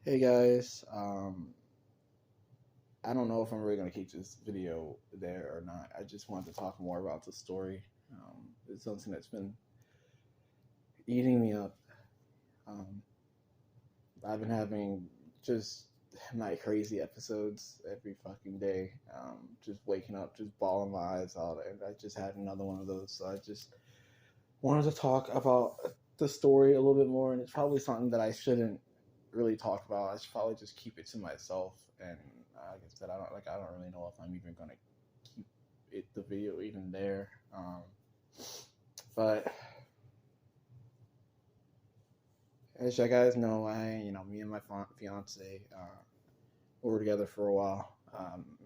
Hey guys, I don't know if I'm really gonna keep this video there or not. I just wanted to talk more about the story. It's something that's been eating me up. Um, I've been having just night crazy episodes every fucking day. Just waking up, just bawling my eyes out, and I just had another one of those. So I just wanted to talk about the story a little bit more, and it's probably something that I shouldn't really talk about. I should probably just keep it to myself. And like I said, I don't really know if I'm even gonna keep the video even there. But as you guys know, me and my fiance, we were together for a while.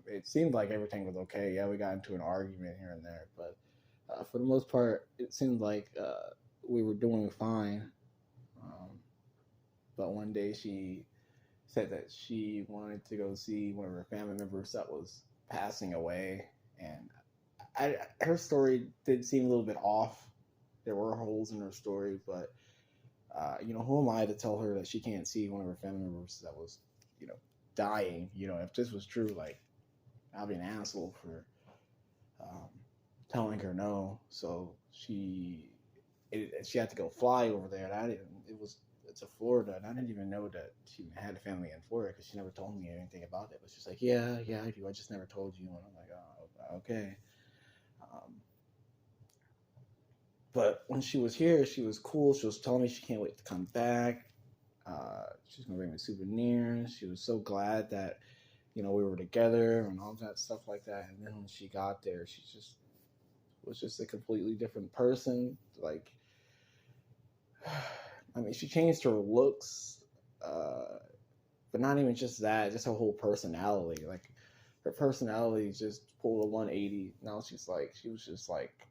It seemed like everything was okay. Yeah, we got into an argument here and there, but for the most part, it seemed like we were doing fine. Um, but one day she said that she wanted to go see one of her family members that was passing away, and her story did seem a little bit off. There were holes in her story, but who am I to tell her that she can't see one of her family members that was, dying? If this was true, like, I'll be an asshole for um, telling her no. So she had to go fly over there, and I didn't. It's a Florida, and I didn't even know that she had a family in Florida because she never told me anything about it. It was just like, yeah, I do. I just never told you, and I'm like, oh, okay. Um, but when she was here, she was cool. She was telling me she can't wait to come back. She's gonna bring me souvenirs. She was so glad that we were together and all that stuff like that. And then when she got there, she just was just a completely different person. Like, I mean, she changed her looks, but not even just that, just her whole personality. Like, her personality just pulled a 180. Now she was just like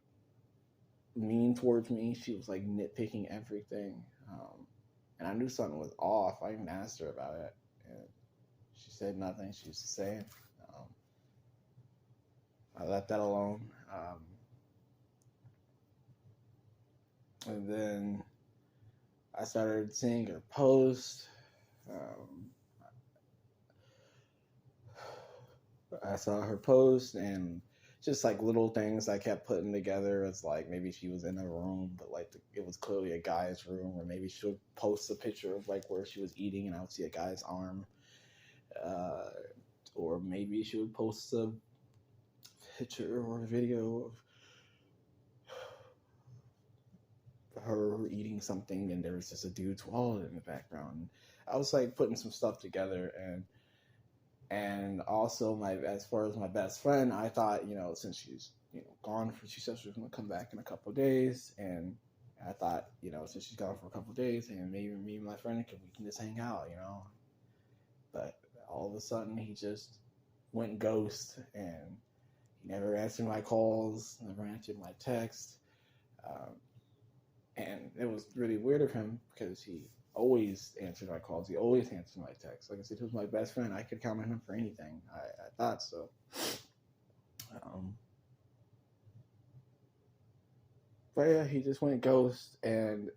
mean towards me. She was like nitpicking everything. And I knew something was off. I even asked her about it. And she said nothing. She was the same. Um, I left that alone. And then I started seeing her post. Um, I saw her post and just like little things I kept putting together. It's like maybe she was in a room, but like it was clearly a guy's room, or maybe she would post a picture of like where she was eating and I would see a guy's arm. Uh, or maybe she would post a picture or a video of her eating something and there was just a dude's wallet in the background. I was like putting some stuff together, and also my as far as my best friend, I thought, since she's gone for she said she was gonna come back in a couple of days, and I thought, since she's gone for a couple of days, and maybe me and my friend we can just hang out. But all of a sudden he just went ghost, and he never answered my calls, never answered my text. Um, and it was really weird of him because he always answered my calls. He always answered my texts. Like I said, he was my best friend. I could count on him for anything. I thought so. Um, but yeah, he just went ghost, and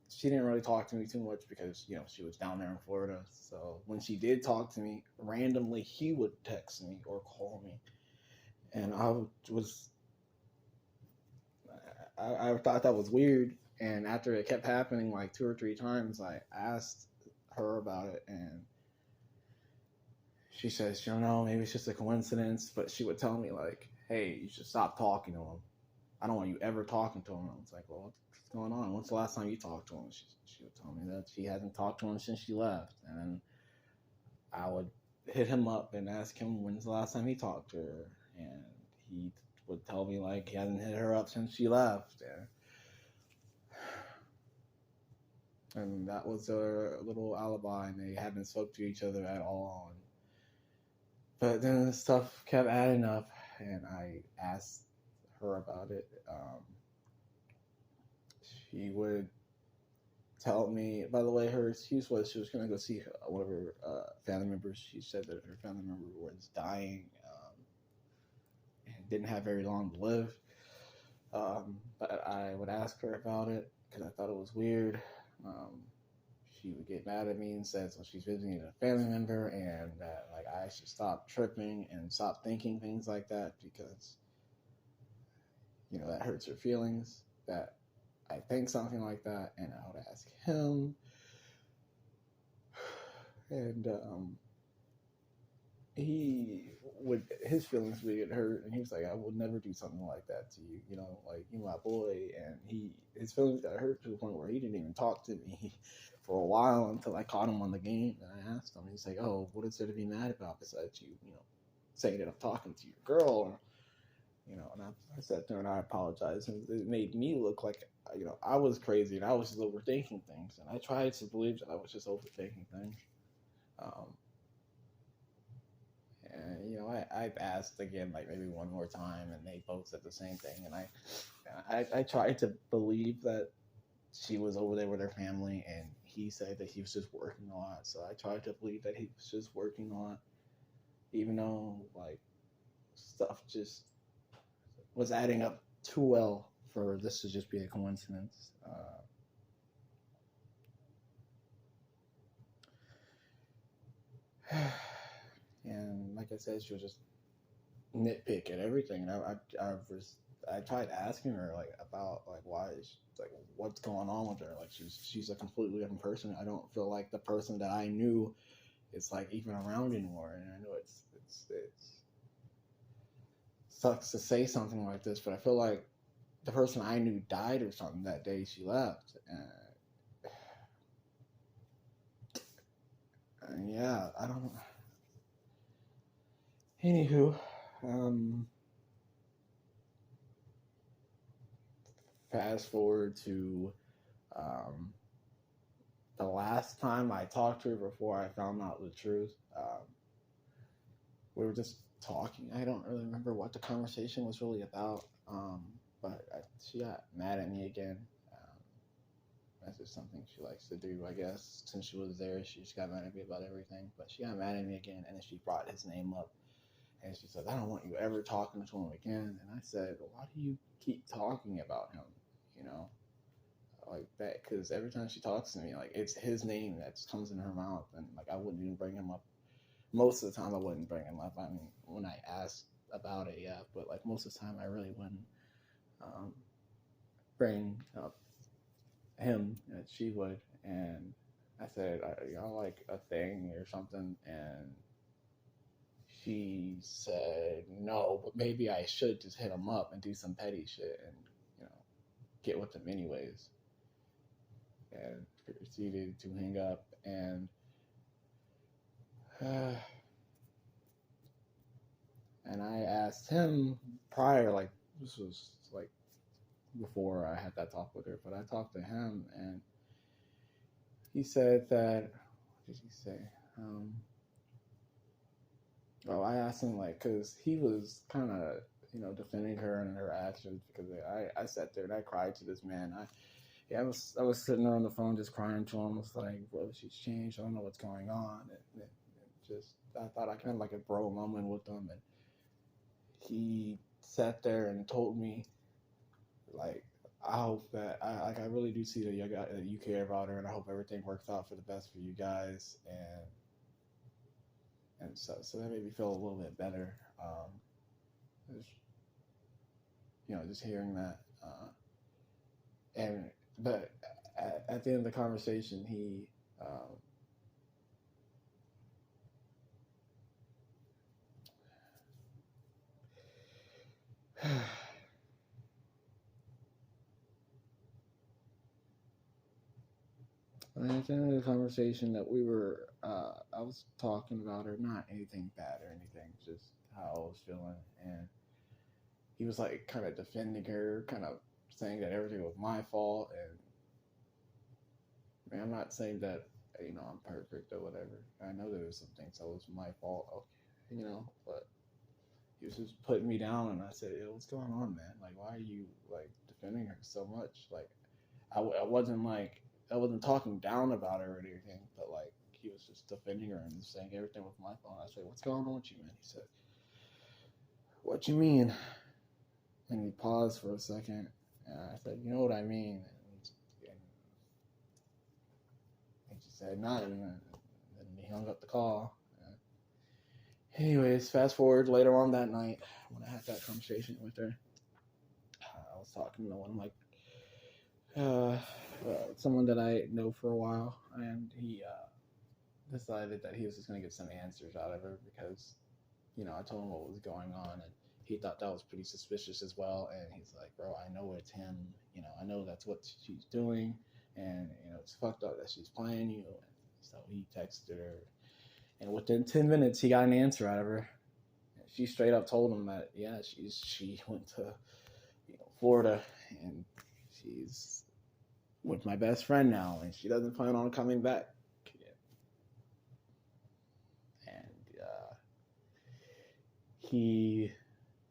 she didn't really talk to me too much because she was down there in Florida. So when she did talk to me, randomly he would text me or call me, and I thought that was weird. And after it kept happening like two or three times, I asked her about it, and she says, maybe it's just a coincidence. But she would tell me like, hey, you should stop talking to him. I don't want you ever talking to him. I was like, well, what's going on? When's the last time you talked to him? She would tell me that she hasn't talked to him since she left. And then I would hit him up and ask him when's the last time he talked to her. And he would tell me like he hasn't hit her up since she left. And that was their little alibi, and they haven't spoke to each other at all. But then the stuff kept adding up, and I asked her about it. She would tell me, by the way, her excuse was she was going to go see one of her family members. She said that her family member was dying, and didn't have very long to live. But I would ask her about it because I thought it was weird. she would get mad at me and says, well, she's visiting a family member, and that like I should stop tripping and stop thinking things like that because that hurts her feelings. That I think something like that, and I would ask him, and his feelings would get hurt, and he was like, I would never do something like that to you, like you my boy, and his feelings got hurt to the point where he didn't even talk to me for a while until I caught him on the game, and I asked him, he's like, oh, what is there to be mad about besides you, saying that I'm talking to your girl, and I sat there and I apologized, and it made me look like, I was crazy and I was just overthinking things, and I tried to believe that I was just overthinking things. And I've asked again, like maybe one more time, and they both said the same thing. And I tried to believe that she was over there with her family, and he said that he was just working a lot. So I tried to believe that he was just working a lot, even though like stuff just was adding up too well for this to just be a coincidence. And like I said, she was just nitpick at everything. And I tried asking her like about like why like what's going on with her. Like she's a completely different person. I don't feel like the person that I knew is like even around anymore. And I know it's sucks to say something like this, but I feel like the person I knew died or something that day she left. And yeah, I don't. Anywho, fast forward to the last time I talked to her before I found out the truth. We were just talking. I don't really remember what the conversation was really about, but she got mad at me again. That's just something she likes to do, I guess. Since she was there, she just got mad at me about everything. But she got mad at me again, and then she brought his name up. And she said, I don't want you ever talking to him again. And I said, well, why do you keep talking about him? Like that, because every time she talks to me, like it's his name that comes in her mouth, and like I wouldn't even bring him up. Most of the time, I wouldn't bring him up. I mean, when I asked about it, yeah, but like most of the time, I really wouldn't bring up him. And she would, and I said, y'all like a thing or something, and she said no, but maybe I should just hit him up and do some petty shit and get with him anyways. And proceeded to hang up, and and I asked him prior, like this was like before I had that talk with her, but I talked to him, and he said that, what did he say? I asked him like, cause he was kind of defending her and her actions, because I sat there and I cried to this man. I was sitting there on the phone just crying to him. I was like, bro, she's changed. I don't know what's going on. And just I thought I kind of like a bro moment with him, and he sat there and told me like, I hope that I really do see that you care about her, and I hope everything works out for the best for you guys, and so that made me feel a little bit better. Just hearing that, but at the end of the conversation, he at the end of the conversation that we were, I was talking about her, not anything bad or anything, just how I was feeling, and he was like kind of defending her, kind of saying that everything was my fault, and I mean, I'm not saying that I'm perfect or whatever. I know there was some things that was my fault, but he was just putting me down, and I said, "Yo, what's going on, man? Like, why are you like defending her so much? Like, I wasn't talking down about her or anything, but like he was just defending her and saying everything was my fault." I said, "What's going on with you, man?" He said, "What you mean?" And he paused for a second, and I said, "You know what I mean?" And he just said nothing, and then he hung up the call. Anyways, fast forward later on that night when I had that conversation with her. I was talking to one of someone that I know for a while, and he decided that he was just gonna get some answers out of her because, I told him what was going on, and he thought that was pretty suspicious as well. And he's like, "Bro, I know it's him. I know that's what she's doing, and it's fucked up that she's playing you." And so he texted her, and within 10 minutes, he got an answer out of her. She straight up told him that she went to Florida, and she's with my best friend now, and she doesn't plan on coming back. And he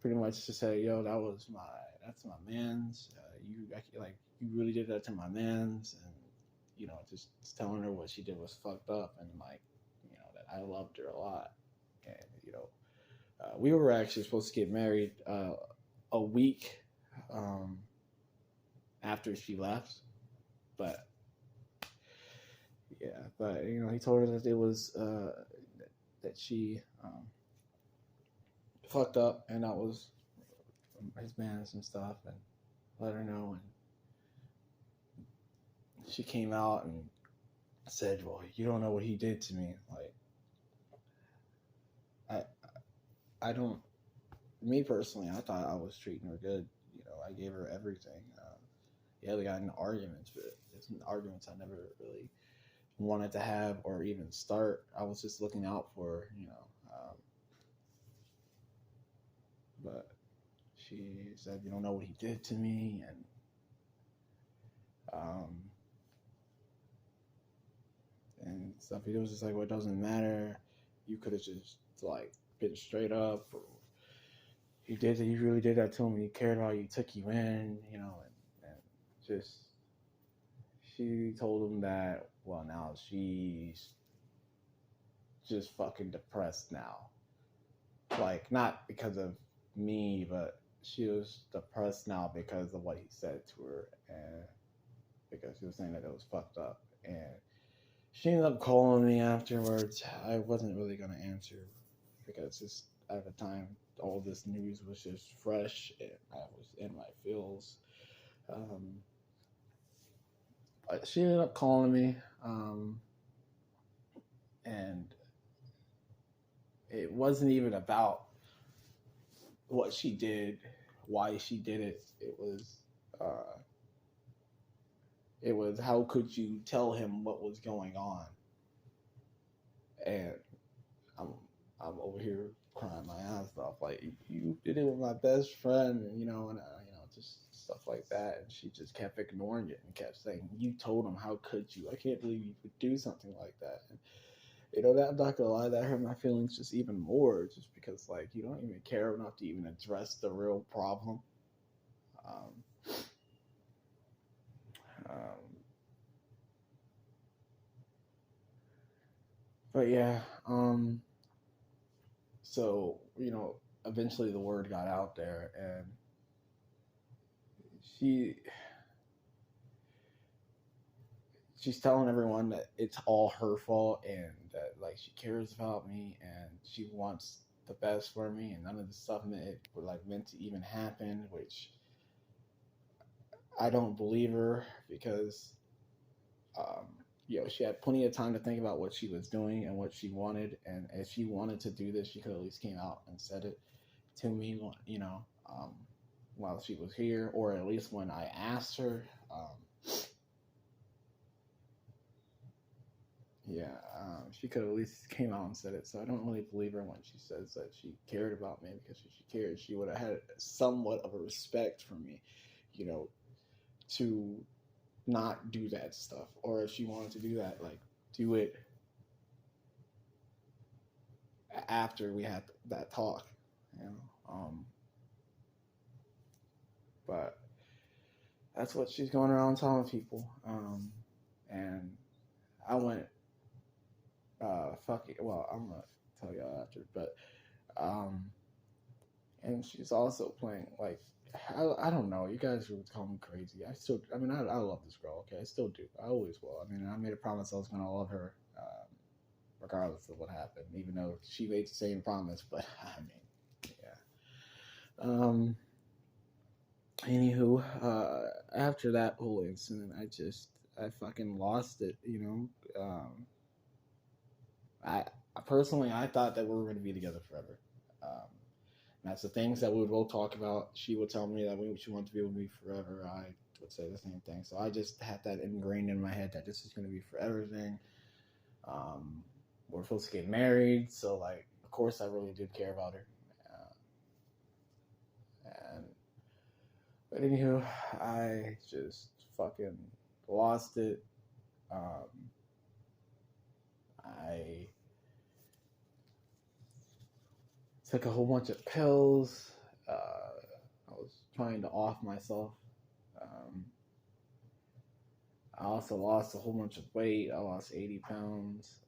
pretty much just said, "Yo, that's my man's. You really did that to my man's," and just telling her what she did was fucked up, and that I loved her a lot, and we were actually supposed to get married a week after she left, but he told her that it was that she fucked up, and that was his man's and stuff, and let her know. And she came out and said, "Well, you don't know what he did to me." I don't. Me personally, I thought I was treating her good. I gave her everything. We got into arguments, but it's arguments I never really wanted to have or even start. I was just looking out for her, but she said, "You don't know what he did to me," and stuff. It was just like, "Well, it doesn't matter. You could have just been straight up. Or you really did that to him. You cared about you, took you in, and just." She told him that, well, now she's just fucking depressed now. Not because of me, but she was depressed now because of what he said to her, and because he was saying that it was fucked up. And she ended up calling me afterwards. I wasn't really going to answer because just at the time, all this news was just fresh, and I was in my feels. She ended up calling me, and it wasn't even about what she did, why she did it. It was how could you tell him what was going on? And I'm over here crying my ass off, you did it with my best friend, and just stuff like that. And she just kept ignoring it and kept saying, "You told him, how could you? I can't believe you could do something like that." And that, I'm not gonna lie, that hurt my feelings just even more, just because you don't even care enough to even address the real problem. But yeah, so eventually the word got out there, and she's telling everyone that it's all her fault, and that she cares about me, and she wants the best for me, and none of the stuff meant to even happen, which I don't believe her, because she had plenty of time to think about what she was doing and what she wanted, and if she wanted to do this, she could at least came out and said it to me, while she was here, or at least when I asked her. She could at least came out and said it. So I don't really believe her when she says that she cared about me, because if she cared, she would have had somewhat of a respect for me, to not do that stuff. Or if she wanted to do that, do it after we had that talk, but that's what she's going around telling people. And I went, fuck it. Well, I'm gonna tell y'all after, but and she's also playing like I don't know. You guys would call me crazy. I mean, I love this girl. Okay, I still do. I always will. I mean, I made a promise I was gonna love her, regardless of what happened. Even though she made the same promise, but I mean, yeah. Anywho, after that whole incident, I fucking lost it. I personally I thought that we were gonna be together forever. Um, That's the things that we would both talk about. She would tell me that she wanted to be with me forever. I would say the same thing. So I just had that ingrained in my head that this is going to be forever thing. Um, we're supposed to get married, so like, of course, I really did care about her. And but anywho, I just fucking lost it. Um, I took a whole bunch of pills. I was trying to off myself. Um, I also lost a whole bunch of weight. I lost 80 pounds.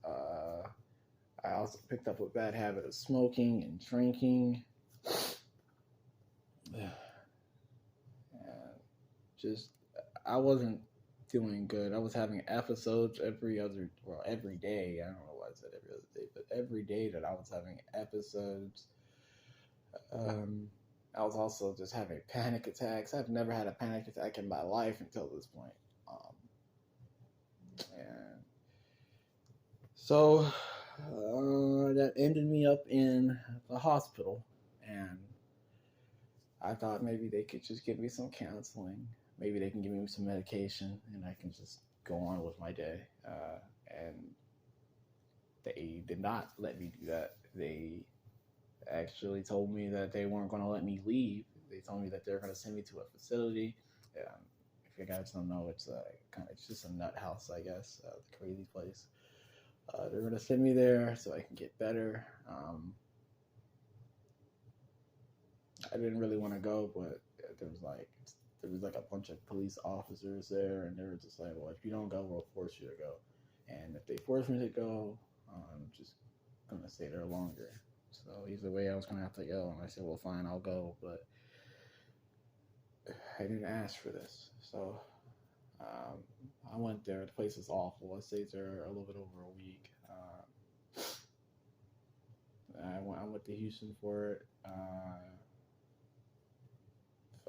I also picked up a bad habit of smoking and drinking. And just, I wasn't doing good. I was having episodes every day. I don't know why I said every other day, but every day that I was having episodes. I was also just having panic attacks. I've never had a panic attack in my life until this point. And so that ended me up in the hospital, and I thought maybe they could just give me some counseling. Maybe they can give me some medication, and I can just go on with my day. And they did not let me do that. They actually told me that they weren't going to let me leave. They told me that they're going to send me to a facility. If you guys don't know, it's just a nut house, I guess, the crazy place. They're going to send me there so I can get better. I didn't really want to go, but there was like a bunch of police officers there, and they were just like, "Well, if you don't go, we'll force you to go." And if they force me to go, I'm just gonna stay there longer. So either way, I was gonna have to go, and I said, "Well, fine, I'll go," but I didn't ask for this, so I went there. The place is awful. I stayed there a little bit over a week. I went to Houston for it.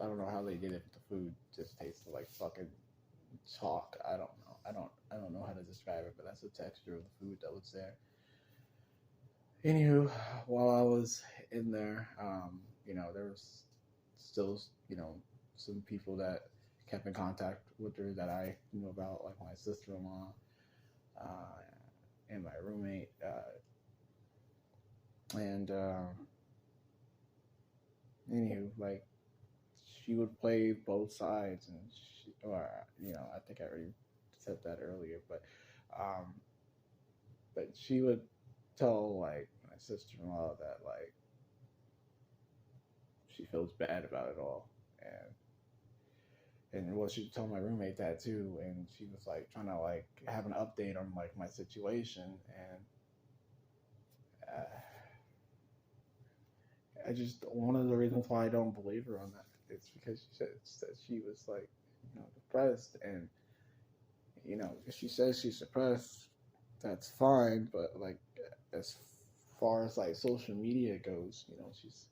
I don't know how they did it, but the food just tasted like fucking chalk. I don't know. I don't know how to describe it, but that's the texture of the food that was there. Anywho, while I was in there, there was still, some people that kept in contact with her that I knew about, like my sister-in-law, and my roommate, and anywho, like she would play both sides, and I think I already said that earlier, um, but she would tell like my sister-in-law that like she feels bad about it all, and well, she told my roommate that too, and she was like trying to like have an update on like my situation, and I just one of the reasons why I don't believe her on that is because she said that she was like depressed, and if she says she's depressed, that's fine, but like as far as like social media goes, she's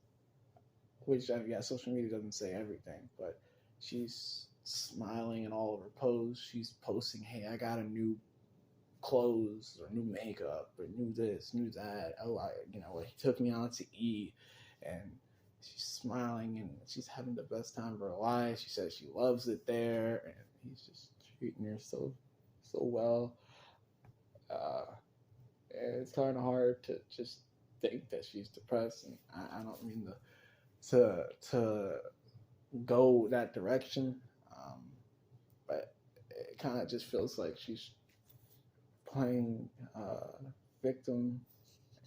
social media doesn't say everything, but she's smiling in all of her posts. She's posting, "Hey, I got a new clothes or new makeup or new this, new that. Oh, he took me out to eat," and she's smiling and she's having the best time of her life. She says she loves it there, and he's just treating her so well. Uh, and it's kind of hard to just think that she's depressed, and I don't mean to go that direction, but it kind of just feels like she's playing victim,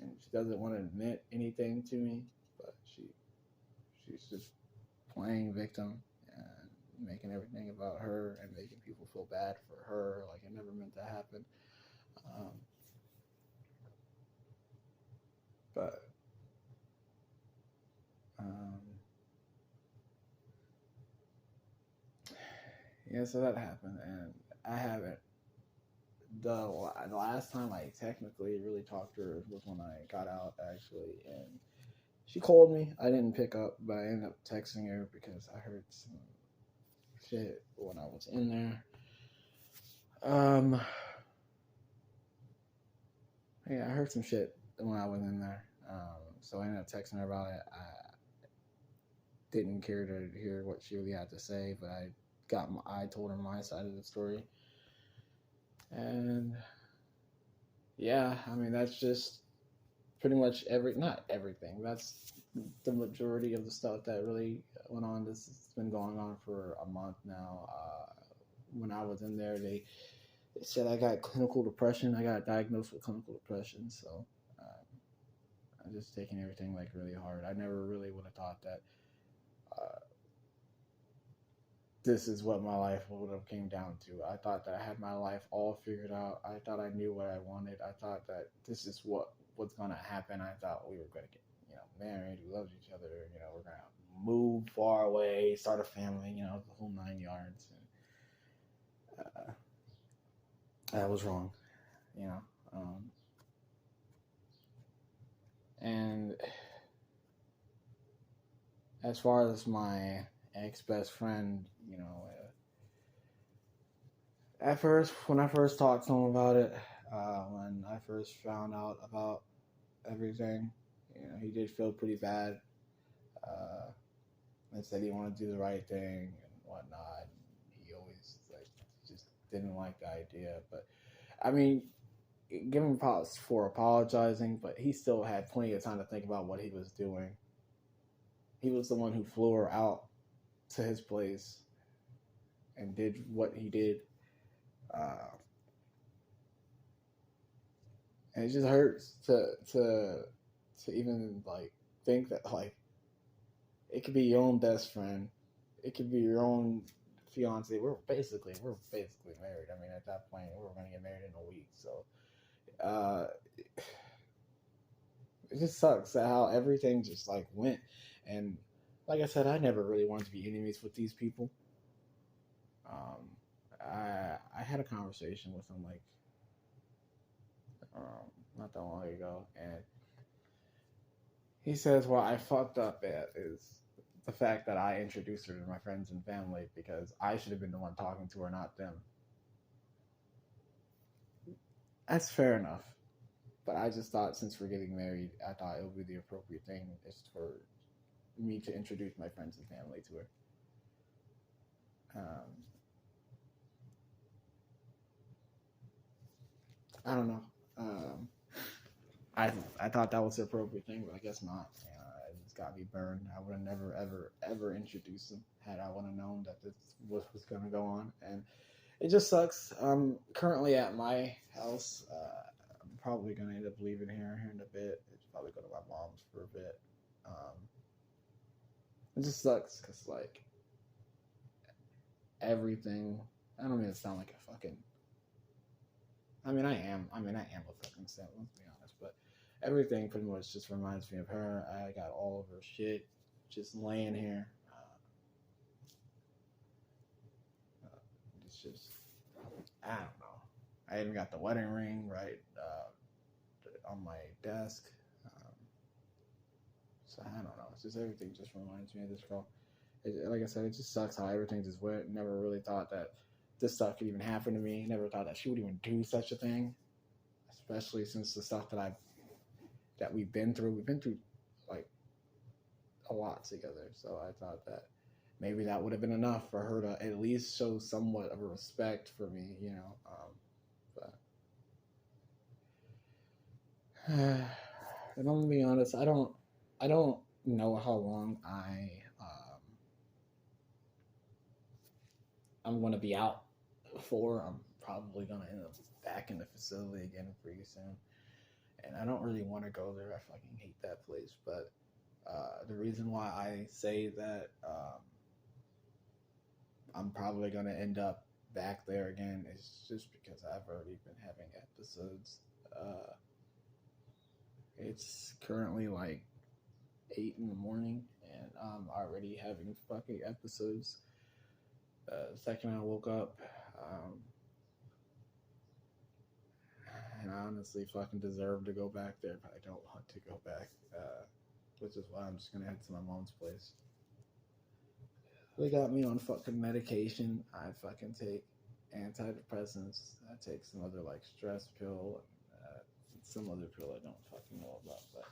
and she doesn't want to admit anything to me, but she's just playing victim and making everything about her and making people feel bad for her, like it never meant to happen. Um, but yeah, so that happened, and I haven't. The last time I technically really talked to her was when I got out, actually, and she called me. I didn't pick up, but I ended up texting her because I heard some shit when I was in there. Um, yeah, I heard some shit when I was in there. So I ended up texting her about it. I didn't care to hear what she really had to say, but I told her my side of the story, and yeah, I mean that's just pretty much not everything. That's the majority of the stuff that really went on. This has been going on for a month now. When I was in there, they said I got clinical depression. I got diagnosed with clinical depression, so I'm just taking everything like really hard. I never really would have thought that uh, this is what my life would have came down to. I thought that I had my life all figured out. I thought I knew what I wanted. I thought that this is what was gonna happen. I thought we were gonna get married. We loved each other. We're gonna move far away, start a family. The whole 9 yards. And I was wrong. You know. And as far as my ex best friend, at first, when I first talked to him about it, when I first found out about everything, he did feel pretty bad. Uh, and said he wanted to do the right thing and whatnot. He always just didn't like the idea. But I mean, give him props for apologizing, but he still had plenty of time to think about what he was doing. He was the one who flew her out to his place and did what he did. And it just hurts to even think that it could be your own best friend, it could be your own fiance. We're basically married. I mean, at that point, we were going to get married in a week. So it just sucks at how everything just went. And like I said, I never really wanted to be enemies with these people. I had a conversation with him not that long ago, and he says what I fucked up at is the fact that I introduced her to my friends and family because I should have been the one talking to her, not them. That's fair enough. But I just thought since we're getting married, I thought it would be the appropriate thing is for me to introduce my friends and family to her. I don't know. I thought that was the appropriate thing, but I guess not. It just got me burned. I would have never, ever, ever introduced them had I would have known that this was going to go on. And it just sucks. I'm currently at my house. I'm probably going to end up leaving here in a bit. It's probably go to my mom's for a bit. It just sucks because everything. I don't mean to sound like a fucking. I mean, I am a fucking simp. Let's be honest, but everything pretty much just reminds me of her. I got all of her shit just laying here. It's just, I don't know. I even got the wedding ring right on my desk. So I don't know. It's just everything just reminds me of this girl. Like I said, it just sucks how everything just went. Never really thought that this stuff could even happen to me. Never thought that she would even do such a thing. Especially since the stuff that we've been through. We've been through a lot together. So I thought that maybe that would have been enough for her to at least show somewhat of a respect for me, but and I'm gonna be honest, I don't know how long I'm gonna be out for. I'm probably gonna end up back in the facility again pretty soon, and I don't really want to go there. I fucking hate that place. But the reason why I say that I'm probably gonna end up back there again is just because I've already been having episodes. It's currently 8 in the morning, and I'm already having fucking episodes. The second I woke up, and I honestly fucking deserve to go back there, but I don't want to go back, which is why I'm just gonna head to my mom's place. They got me on fucking medication. I fucking take antidepressants. I take some other like stress pill and some other pill I don't fucking know about. But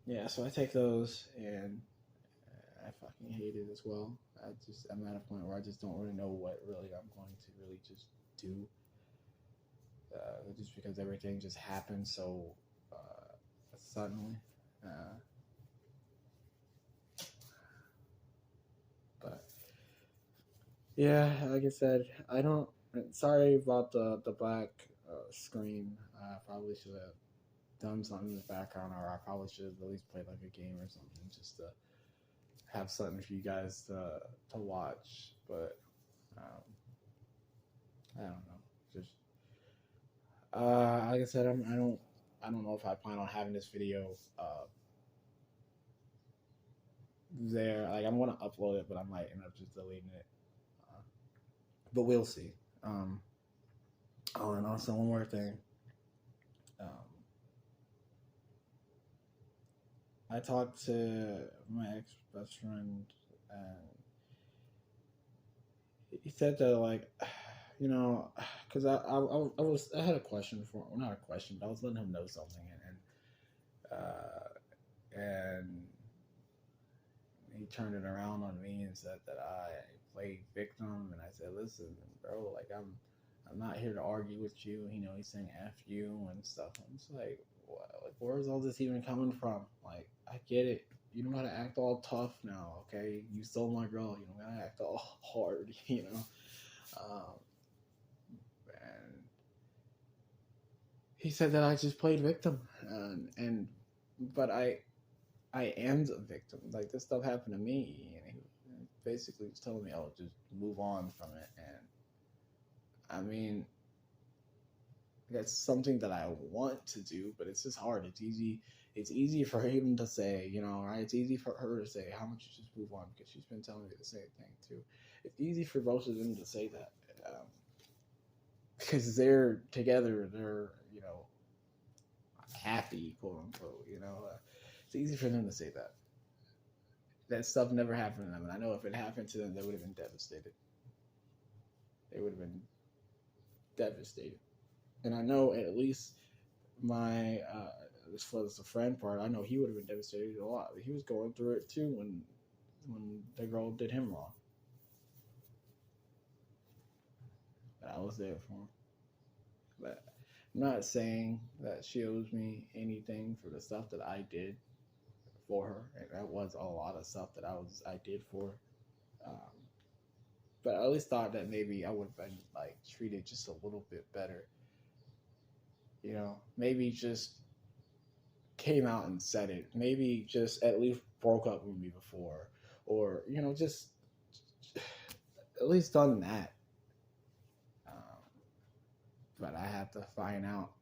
yeah, so I take those and I fucking hate it as well. I'm at a point where I just don't really know what really I'm going to really just do. Just because everything just happened so suddenly. But yeah, like I said, I don't. Sorry about the black screen. I probably should have done something in the background, or I probably should have at least played like a game or something just to have something for you guys to watch. But I don't know. Just like I said, I don't know if I plan on having this video there. Like I'm gonna upload it, but I might end up just deleting it. But we'll see. Oh, and also one more thing. I talked to my ex best friend, and he said that like, you know, because I had a question for, well, not a question, but I was letting him know something, and he turned it around on me and said that I played victim, and I said, listen, bro, like I'm not here to argue with you. You know, he's saying F you and stuff. I'm just like, what? Like, where's all this even coming from? Like, I get it. You don't gotta act all tough now, okay? You stole my girl. You don't gotta act all hard, you know? And he said that I just played victim, but I am the victim. Like, this stuff happened to me, and he basically was telling me, "Oh, just move on from it." And I mean, that's something that I want to do, but it's just hard. It's easy. It's easy for him to say, you know, right? It's easy for her to say, "How don't you just move on?" Because she's been telling me the same thing too. It's easy for both of them to say that because they're together. They're, you know, happy, quote unquote. You know, it's easy for them to say that. That stuff never happened to them, and I know if it happened to them, they would have been devastated. They would have been devastated. And I know at least my as far as the friend part, I know he would have been devastated a lot. He was going through it too when the girl did him wrong. But I was there for him. But I'm not saying that she owes me anything for the stuff that I did for her. And that was a lot of stuff that I did for her. But I always thought that maybe I would have been like treated just a little bit better. You know, maybe just came out and said it. Maybe just at least broke up with me before, or you know, just at least done that. But I have to find out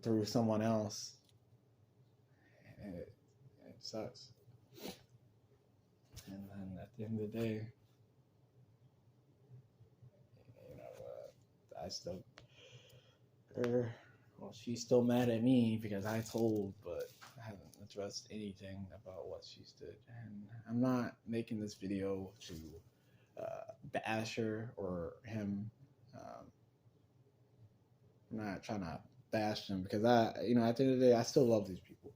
through someone else, and it sucks. And then at the end of the day, you know, I still, well, she's still mad at me because I told, but I haven't addressed anything about what she's did. And I'm not making this video to bash her or him. I'm not trying to bash them because you know, at the end of the day, I still love these people.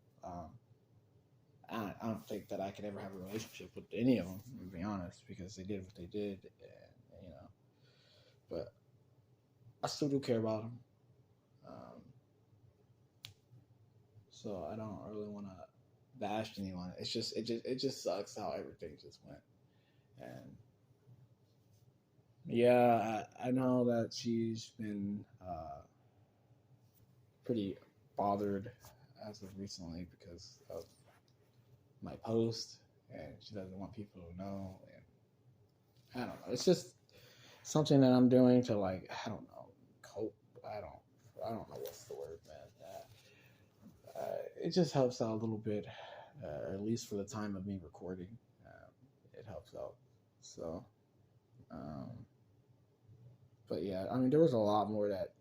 I don't think that I could ever have a relationship with any of them, to be honest, because they did what they did, and you know. But I still do care about them. So I don't really want to bash anyone. It just sucks how everything just went. And yeah, I know that she's been pretty bothered as of recently because of my post, and she doesn't want people to know. And I don't know. It's just something that I'm doing to, like, I don't know, cope. I don't know what's the word, man. It just helps out a little bit, at least for the time of me recording. fucks up. So, but yeah, I mean, there was a lot more that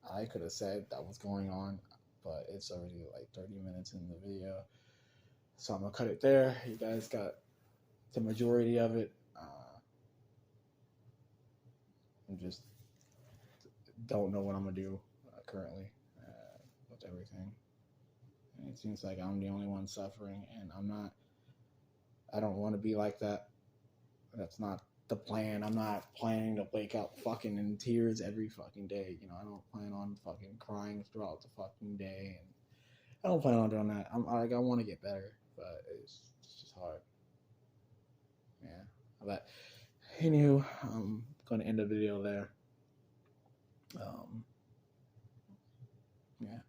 I could have said that was going on, but it's already like 30 minutes in the video. So I'm going to cut it there. You guys got the majority of it. I just don't know what I'm going to do currently with everything. And it seems like I'm the only one suffering, and I don't want to be like that. That's not the plan. I'm not planning to wake up fucking in tears every fucking day. You know, I don't plan on fucking crying throughout the fucking day, and I don't plan on doing that. I want to get better, but it's just hard. Yeah. But anywho, I'm gonna end the video there. Yeah.